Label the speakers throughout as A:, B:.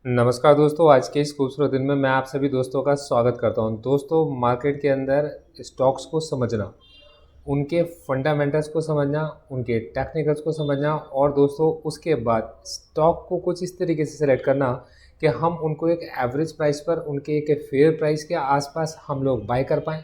A: नमस्कार दोस्तों, आज के इस खूबसूरत दिन में मैं आप सभी दोस्तों का स्वागत करता हूं। दोस्तों, मार्केट के अंदर स्टॉक्स को समझना, उनके फंडामेंटल्स को समझना, उनके टेक्निकल्स को समझना और दोस्तों उसके बाद स्टॉक को कुछ इस तरीके से सेलेक्ट करना कि हम उनको एक एवरेज प्राइस पर, उनके एक फेयर प्राइस के आसपास हम लोग बाय कर पाएँ।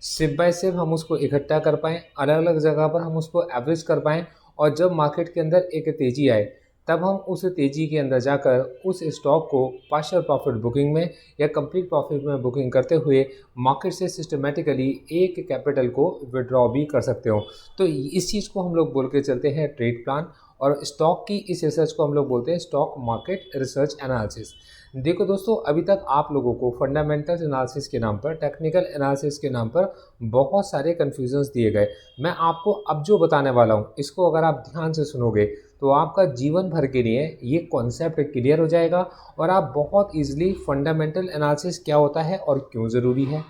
A: स्टेप बाय स्टेप हम उसको इकट्ठा कर पाएँ, अलग-अलग जगह पर हम उसको एवरेज कर पाएँ और जब मार्केट के अंदर एक तेज़ी आए, तब हम उस तेज़ी के अंदर जाकर उस स्टॉक को पार्शियल प्रॉफ़िट बुकिंग में या कंप्लीट प्रॉफ़िट में बुकिंग करते हुए मार्केट से सिस्टमैटिकली एक कैपिटल को विथड्रॉ भी कर सकते हो। तो इस चीज़ को हम लोग बोल के चलते हैं ट्रेड प्लान और स्टॉक की इस रिसर्च को हम लोग बोलते हैं स्टॉक मार्केट रिसर्च एनालिसिस। देखो दोस्तों, अभी तक आप लोगों को फंडामेंटल एनालिसिस के नाम पर, टेक्निकल एनालिसिस के नाम पर बहुत सारे कन्फ्यूजन्स दिए गए। मैं आपको अब जो बताने वाला हूँ, इसको अगर आप ध्यान से सुनोगे तो आपका जीवन भर के लिए ये कॉन्सेप्ट क्लियर हो जाएगा और आप बहुत ईजिली फंडामेंटल एनालिसिस क्या होता है और क्यों ज़रूरी है,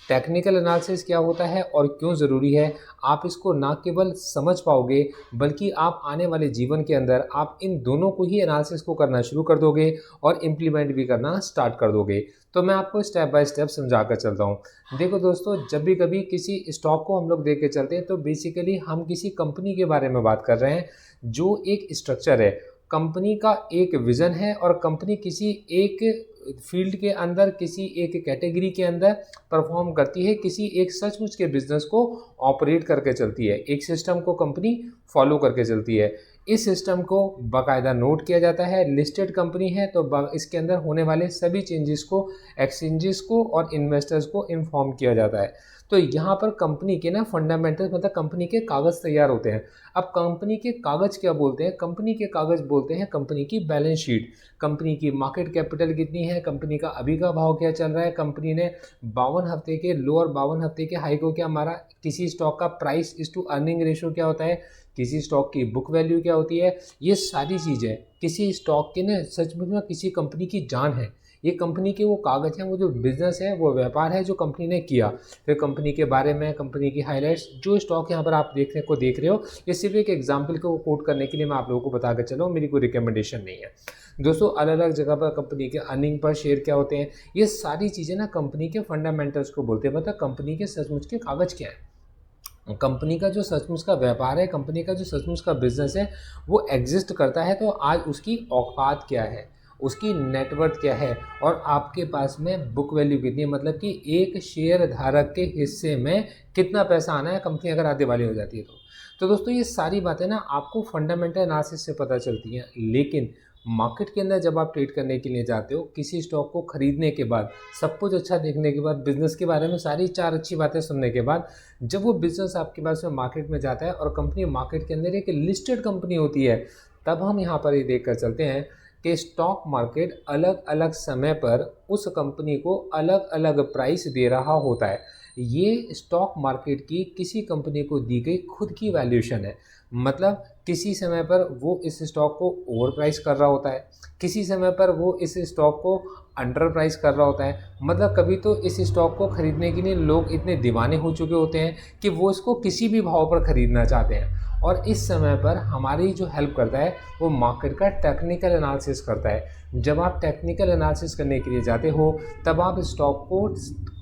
A: टेक्निकल एनालिसिस क्या होता है और क्यों ज़रूरी है, आप इसको ना केवल समझ पाओगे बल्कि आप आने वाले जीवन के अंदर आप इन दोनों को ही एनालिसिस को करना शुरू कर दोगे और इम्प्लीमेंट भी करना स्टार्ट कर दोगे। तो मैं आपको स्टेप बाय स्टेप समझा कर चलता हूँ। देखो दोस्तों, जब भी कभी किसी स्टॉक को हम लोग देख के चलते हैं तो बेसिकली हम किसी कंपनी के बारे में बात कर रहे हैं जो एक स्ट्रक्चर है, कंपनी का एक विज़न है और कंपनी किसी एक फील्ड के अंदर, किसी एक कैटेगरी के अंदर परफॉर्म करती है, किसी एक सचमुच के बिजनेस को ऑपरेट करके चलती है, एक सिस्टम को कंपनी फॉलो करके चलती है। इस सिस्टम को बाकायदा नोट किया जाता है। लिस्टेड कंपनी है तो इसके अंदर होने वाले सभी चेंजेस को एक्सचेंजेस को और इन्वेस्टर्स को इन्फॉर्म किया जाता है। तो यहाँ पर कंपनी के ना फंडामेंटल्स, मतलब कंपनी के कागज़ तैयार होते हैं। अब कंपनी के कागज़ क्या बोलते हैं? कंपनी के कागज़ बोलते हैं कंपनी की बैलेंस शीट, कंपनी की मार्केट कैपिटल कितनी है, कंपनी का अभी का भाव क्या चल रहा है, कंपनी ने 52 हफ्ते के लो और 52 हफ्ते के हाई को क्या मारा, किसी स्टॉक का price is to earning ratio क्या होता है, किसी स्टॉक की बुक वैल्यू क्या होती है। ये सारी चीज़ें किसी स्टॉक के ना सचमुच में किसी कंपनी की जान है। ये कंपनी के वो कागज़ हैं, वो जो बिज़नेस है, वो व्यापार है जो कंपनी ने किया। फिर कंपनी के बारे में, कंपनी की हाइलाइट्स, जो स्टॉक यहाँ पर आप देख रहे हो, ये सिर्फ एक एग्जांपल को कोट करने के लिए मैं आप लोगों को बता के चला हूँ, मेरी कोई रिकमेंडेशन नहीं है। दोस्तों, अलग-अलग जगह पर कंपनी के अर्निंग पर शेयर क्या होते हैं, ये सारी चीज़ें ना कंपनी के फंडामेंटल्स को बोलते हैं, मतलब कंपनी के सचमुच के कागज़ क्या है। कंपनी का जो सचमुच का व्यापार है, कंपनी का जो सचमुच का बिज़नेस है, वो एग्ज़िस्ट करता है तो आज उसकी औकात क्या है, उसकी नेटवर्थ क्या है और आपके पास में बुक वैल्यू कितनी है, मतलब कि एक शेयर धारक के हिस्से में कितना पैसा आना है कंपनी अगर आधे वाली हो जाती है तो। तो दोस्तों, ये सारी बातें ना आपको फंडामेंटल एनालिसिस से पता चलती हैं, लेकिन मार्केट के अंदर जब आप ट्रेड करने के लिए जाते हो, किसी स्टॉक को खरीदने के बाद, सब कुछ अच्छा देखने के बाद, बिज़नेस के बारे में सारी 4 अच्छी बातें सुनने के बाद, जब वो बिज़नेस आपके पास में मार्केट में जाता है और कंपनी मार्केट के अंदर एक लिस्टेड कंपनी होती है, तब हम यहाँ पर ये देख कर चलते हैं कि स्टॉक मार्केट अलग-अलग समय पर उस कंपनी को अलग-अलग प्राइस दे रहा होता है। ये स्टॉक मार्केट की किसी कंपनी को दी गई खुद की वैल्यूएशन है। मतलब किसी समय पर वो इस स्टॉक को ओवर प्राइस कर रहा होता है, किसी समय पर वो इस स्टॉक को अंडर प्राइस कर रहा होता है। मतलब कभी तो इस स्टॉक को खरीदने के लिए लोग इतने दीवाने हो चुके होते हैं कि वो इसको किसी भी भाव पर खरीदना चाहते हैं और इस समय पर हमारी जो हेल्प करता है वो मार्केट का टेक्निकल एनालिसिस करता है। जब आप टेक्निकल एनालिसिस करने के लिए जाते हो, तब आप स्टॉक को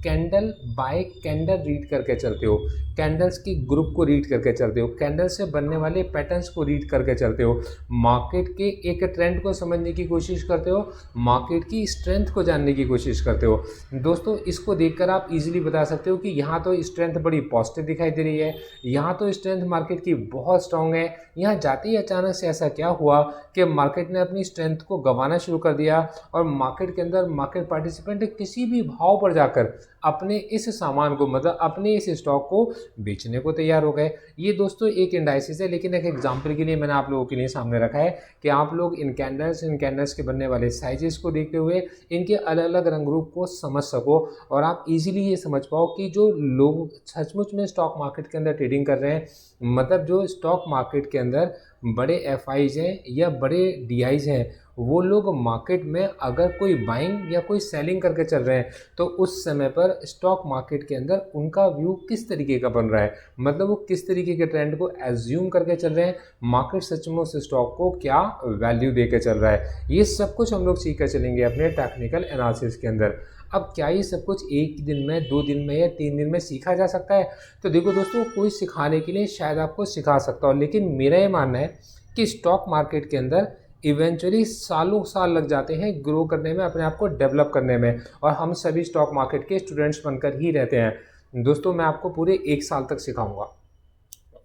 A: कैंडल बाय कैंडल रीड करके चलते हो, कैंडल्स की ग्रुप को रीड करके चलते हो, कैंडल से बनने वाले पैटर्न्स को रीड करके चलते हो, मार्केट के एक ट्रेंड को समझने की कोशिश करते हो, मार्केट की स्ट्रेंथ को जानने की कोशिश करते हो। दोस्तों, इसको देखकर आप इजीली बता सकते हो कि यहाँ तो स्ट्रेंथ बड़ी पॉजिटिव दिखाई दे रही है, यहाँ तो स्ट्रेंथ मार्केट की बहुत स्ट्रांग है, यहाँ जाते ही अचानक से ऐसा क्या हुआ कि मार्केट ने अपनी स्ट्रेंथ को गंवाना शुरू कर दिया और मार्केट के अंदर मार्केट पार्टिसिपेंट किसी भी भाव पर जाकर अपने इस सामान को, मतलब अपने इस स्टॉक को बेचने को तैयार हो गए। ये दोस्तों एक इंडाइसिस है, लेकिन एक एग्जांपल के लिए मैंने आप लोगों के लिए सामने रखा है कि आप लोग इन कैंडल्स के बनने वाले साइजेस को देखते हुए इनके अलग अलग रंग रूप को समझ सको और आप इजीली ये समझ पाओ कि जो लोग सचमुच में स्टॉक मार्केट के अंदर ट्रेडिंग कर रहे हैं, मतलब जो स्टॉक मार्केट के अंदर बड़े एफआईज हैं या बड़े डीआईज हैं, वो लोग मार्केट में अगर कोई बाइंग या कोई सेलिंग करके चल रहे हैं तो उस समय पर स्टॉक मार्केट के अंदर उनका व्यू किस तरीके का बन रहा है, मतलब वो किस तरीके के ट्रेंड को एज्यूम करके चल रहे हैं, मार्केट सचमुच उस स्टॉक को क्या वैल्यू दे के चल रहा है, ये सब कुछ हम लोग सीख कर चलेंगे अपने टेक्निकल एनालिसिस के अंदर। अब क्या ये सब कुछ एक दिन में, 2 दिन में या 3 दिन में सीखा जा सकता है? तो देखो दोस्तों, कोई सिखाने के लिए शायद आपको सिखा सकता हो, लेकिन मेरा ये मानना है कि स्टॉक मार्केट के अंदर इवेंचुअली सालों साल लग जाते हैं ग्रो करने में, अपने आप को डेवलप करने में, और हम सभी स्टॉक मार्केट के स्टूडेंट्स बनकर ही रहते हैं। दोस्तों मैं आपको पूरे 1 साल तक सिखाऊंगा,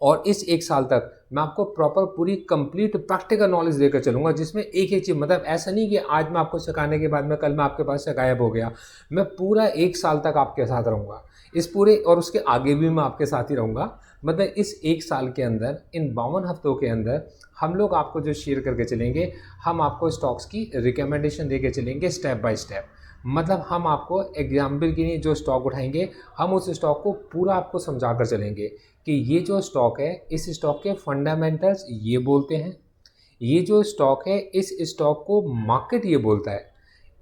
A: और इस 1 साल तक मैं आपको प्रॉपर पूरी कंप्लीट प्रैक्टिकल नॉलेज देकर चलूंगा, जिसमें एक एक चीज़, मतलब ऐसा नहीं कि आज मैं आपको सिखाने के बाद में कल मैं आपके पास से गायब हो गया। मैं पूरा 1 साल तक आपके साथ रहूँगा, इस पूरे और उसके आगे भी मैं आपके साथ ही रहूँगा। मतलब इस 1 साल के अंदर, इन 52 हफ्तों के अंदर हम लोग आपको जो शेयर करके चलेंगे, हम आपको स्टॉक्स की रिकमेंडेशन दे के चलेंगे स्टेप बाय स्टेप। मतलब हम आपको एग्जाम्पल के लिए जो स्टॉक उठाएंगे, हम उस स्टॉक को पूरा आपको समझा कर चलेंगे कि ये जो स्टॉक है, इस स्टॉक के फंडामेंटल्स ये बोलते हैं, ये जो स्टॉक है इस स्टॉक को मार्केट ये बोलता है,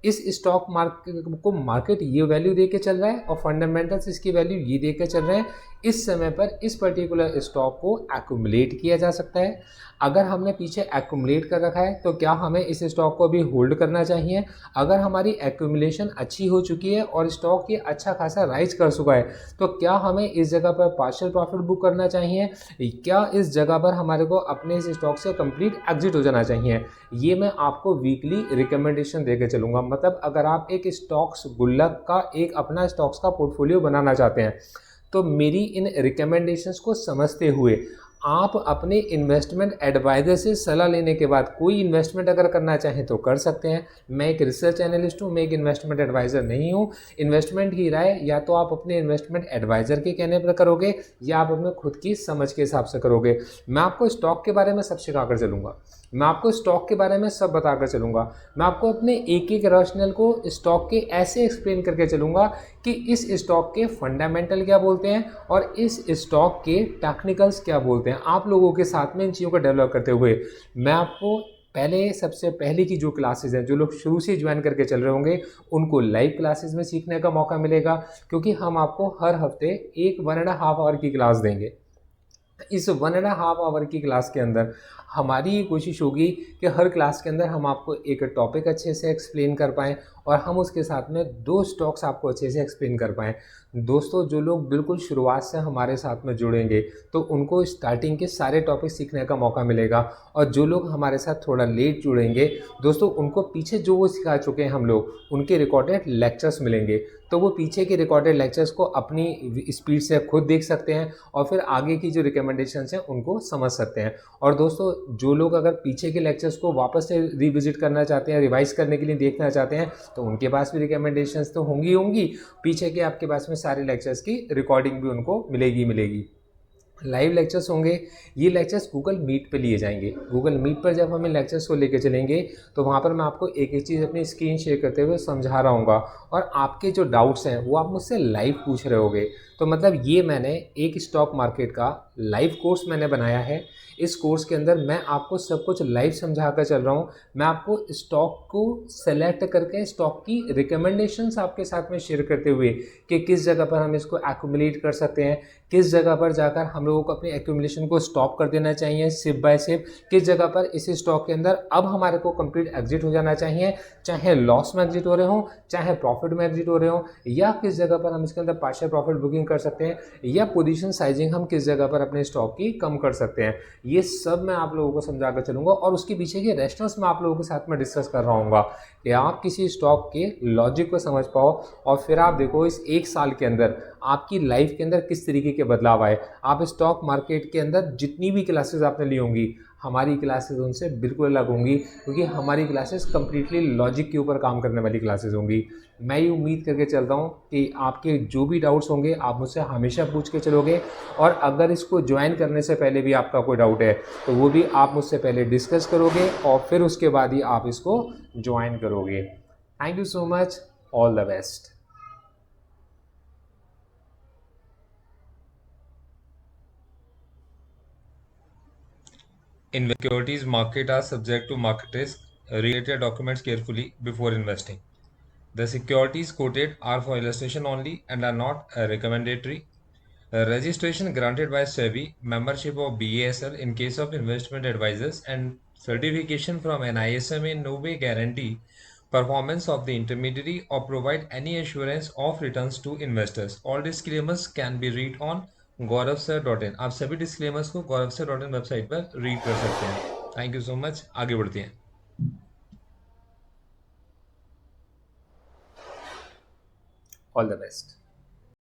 A: इस स्टॉक मार्केट को मार्केट ये वैल्यू दे के चल रहा है और फंडामेंटल्स इसकी वैल्यू ये दे के चल रहे हैं। इस समय पर इस पर्टिकुलर स्टॉक को एक्यूमुलेट किया जा सकता है। अगर हमने पीछे एक्यूमुलेट कर रखा है तो क्या हमें इस स्टॉक को भी होल्ड करना चाहिए? अगर हमारी एक्यूमुलेशन अच्छी हो चुकी है और स्टॉक ये अच्छा खासा राइज कर चुका है तो क्या हमें इस जगह पर पार्शियल प्रॉफिट बुक करना चाहिए? क्या इस जगह पर हमारे को अपने इस स्टॉक से कंप्लीट एग्जिट हो जाना चाहिए? ये मैं आपको वीकली रिकमेंडेशन देकर चलूँगा। मतलब अगर आप एक स्टॉक्स गुल्लक का, एक अपना स्टॉक्स का पोर्टफोलियो बनाना चाहते हैं तो मेरी इन रिकमेंडेशंस को समझते हुए आप अपने इन्वेस्टमेंट एडवाइज़र से सलाह लेने के बाद कोई इन्वेस्टमेंट अगर करना चाहें तो कर सकते हैं। मैं एक रिसर्च एनालिस्ट हूँ, मैं एक इन्वेस्टमेंट एडवाइज़र नहीं हूँ। इन्वेस्टमेंट की राय या तो आप अपने इन्वेस्टमेंट एडवाइज़र के कहने पर करोगे या आप अपने खुद की समझ के हिसाब से करोगे। मैं आपको स्टॉक के बारे में सब सिखा कर चलूँगा, मैं आपको स्टॉक के बारे में सब बताकर चलूँगा, मैं आपको अपने एक एक रैशनल को स्टॉक के ऐसे एक्सप्लेन करके चलूँगा कि इस स्टॉक के फंडामेंटल क्या बोलते हैं और इस स्टॉक के टेक्निकल्स क्या बोलते हैं। आप लोगों के साथ में इन चीज़ों को डेवलप करते हुए मैं आपको पहले, सबसे पहले की जो क्लासेस हैं, जो लोग शुरू से ज्वाइन करके चल रहे होंगे उनको लाइव क्लासेस में सीखने का मौका मिलेगा, क्योंकि हम आपको हर हफ्ते एक 1.5 आवर की क्लास देंगे। इस 1.5 आवर की क्लास के अंदर हमारी ये कोशिश होगी कि हर क्लास के अंदर हम आपको एक टॉपिक अच्छे से एक्सप्लेन कर पाएँ और हम उसके साथ में 2 स्टॉक्स आपको अच्छे से एक्सप्लेन कर पाएँ। दोस्तों जो लोग बिल्कुल शुरुआत से हमारे साथ में जुड़ेंगे तो उनको स्टार्टिंग के सारे टॉपिक सीखने का मौका मिलेगा, और जो लोग हमारे साथ थोड़ा लेट जुड़ेंगे दोस्तों, उनको पीछे जो वो सिखा चुके हैं हम लोग, उनके रिकॉर्डेड लेक्चर्स मिलेंगे, तो वो पीछे के रिकॉर्डेड लेक्चर्स को अपनी स्पीड से खुद देख सकते हैं और फिर आगे की जो रिकमेंडेशंस हैं उनको समझ सकते हैं। और दोस्तों जो लोग अगर पीछे के लेक्चर्स को वापस से रिविजिट करना चाहते हैं, रिवाइज करने के लिए देखना चाहते हैं, तो उनके पास भी रिकमेंडेशंस तो होंगी, पीछे के आपके पास में सारे लेक्चर्स की रिकॉर्डिंग भी उनको मिलेगी। लाइव लेक्चर्स होंगे, ये लेक्चर्स गूगल मीट पे लिए जाएंगे। गूगल मीट पर जब हम इन लेक्चर्स को लेकर चलेंगे तो वहाँ पर मैं आपको एक एक चीज़ अपनी स्क्रीन शेयर करते हुए समझा रहा हूँगा, और आपके जो डाउट्स हैं वो आप मुझसे लाइव पूछ रहे होगे। तो मतलब ये मैंने एक स्टॉक मार्केट का लाइव कोर्स मैंने बनाया है। इस कोर्स के अंदर मैं आपको सब कुछ लाइव समझा कर चल रहा हूँ। मैं आपको स्टॉक को सेलेक्ट करके स्टॉक की रिकमेंडेशंस आपके साथ में शेयर करते हुए कि किस जगह पर हम इसको एक्यूमुलेट कर सकते हैं, किस जगह पर जाकर हम लोगों को अपनी एक्यूमुलेशन को स्टॉप कर देना चाहिए सिप बाय सिप, किस जगह पर इस स्टॉक के अंदर अब हमारे को कंप्लीट एग्जिट हो जाना चाहिए, चाहे लॉस में एग्जिट हो रहे हो, चाहे प्रॉफिट में एग्जिट हो रहे हो, या किस जगह पर हम इसके अंदर पार्शियल प्रॉफिट बुकिंग कर सकते हैं, या पोजीशन साइजिंग हम किस जगह पर अपने स्टॉक की कम कर सकते हैं। ये सब मैं आप लोगों को समझा कर चलूँगा, और उसके पीछे के रेशनल्स मैं आप लोगों के साथ में डिस्कस कर रहा हूँ कि आप किसी स्टॉक के लॉजिक को समझ पाओ, और फिर आप देखो इस 1 साल के अंदर आपकी लाइफ के अंदर किस तरीके के बदलाव आए। आप स्टॉक मार्केट के अंदर जितनी भी क्लासेस आपने ली होंगी, हमारी क्लासेस उनसे बिल्कुल अलग होंगी, क्योंकि हमारी क्लासेस कम्प्लीटली लॉजिक के ऊपर काम करने वाली क्लासेस होंगी। मैं ये उम्मीद करके चलता हूँ कि आपके जो भी डाउट्स होंगे आप मुझसे हमेशा पूछ के चलोगे, और अगर इसको ज्वाइन करने से पहले भी आपका कोई डाउट है तो वो भी आप मुझसे पहले डिस्कस करोगे और फिर उसके बाद ही आप इसको ज्वाइन करोगे। Thank you so much, all the best. In securities market are subject to market risk. Read your documents carefully before investing. The securities quoted are for illustration only and are not recommendatory. Registration granted by SEBI, membership of BASL in case of investment advisors, and certification from NISA may in no way guarantee performance of the intermediary or provide any assurance of returns to investors. All disclaimers can be read on gauravsir.in. आप सभी disclaimers को gauravsir.in website पर read कर सकते हैं. Thank you so much. आगे बढ़ते हैं. All the best.